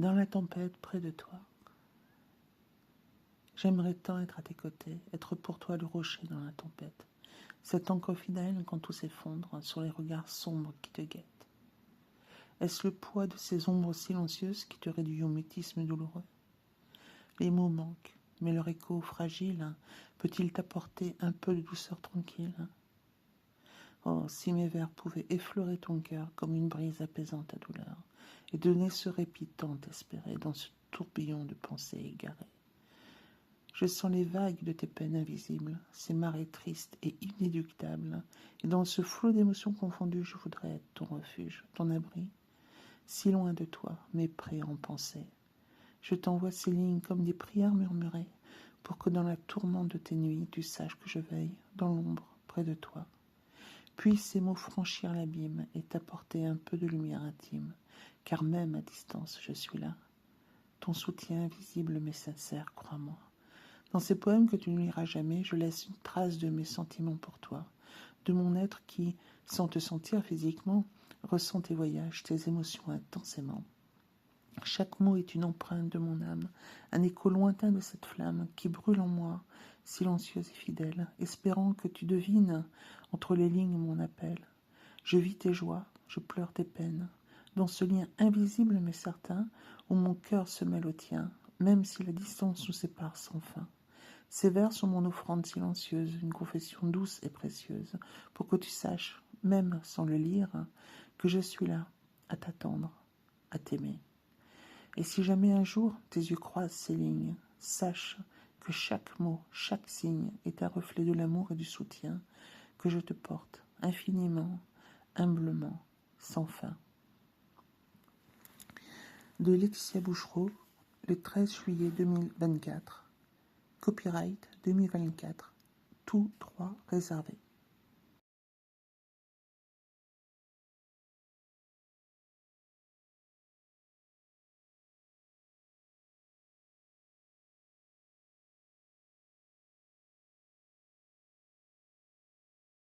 dans la tempête près de toi. J'aimerais tant être à tes côtés, être pour toi le rocher dans la tempête, cet ancre fidèle quand tout s'effondre sur les regards sombres qui te guettent. Est-ce le poids de ces ombres silencieuses qui te réduit au mutisme douloureux? Les mots manquent, mais leur écho fragile peut-il t'apporter un peu de douceur tranquille? Oh, si mes vers pouvaient effleurer ton cœur comme une brise apaisant ta douleur, et donner ce répit tant espéré dans ce tourbillon de pensées égarées. Je sens les vagues de tes peines invisibles, ces marées tristes et inéluctables, et dans ce flot d'émotions confondues, je voudrais être ton refuge, ton abri, si loin de toi, mais prêt en pensée. Je t'envoie ces lignes comme des prières murmurées, pour que dans la tourmente de tes nuits, tu saches que je veille, dans l'ombre, près de toi. Puissent ces mots franchir l'abîme et t'apporter un peu de lumière intime, car même à distance, je suis là. Ton soutien invisible mais sincère, crois-moi. Dans ces poèmes que tu ne liras jamais, je laisse une trace de mes sentiments pour toi, de mon être qui, sans te sentir physiquement, ressent tes voyages, tes émotions intensément. Chaque mot est une empreinte de mon âme, un écho lointain de cette flamme qui brûle en moi, silencieuse et fidèle, espérant que tu devines entre les lignes mon appel. Je vis tes joies, je pleure tes peines, dans ce lien invisible mais certain, où mon cœur se mêle au tien, même si la distance nous sépare sans fin. Ces vers sont mon offrande silencieuse, une confession douce et précieuse, pour que tu saches, même sans le lire, que je suis là, à t'attendre, à t'aimer. Et si jamais un jour tes yeux croisent ces lignes, sache que chaque mot, chaque signe est un reflet de l'amour et du soutien que je te porte, infiniment, humblement, sans fin. De Laetitia Bouchereau, le 13 juillet 2024. Copyright 2024. Tous droits réservés.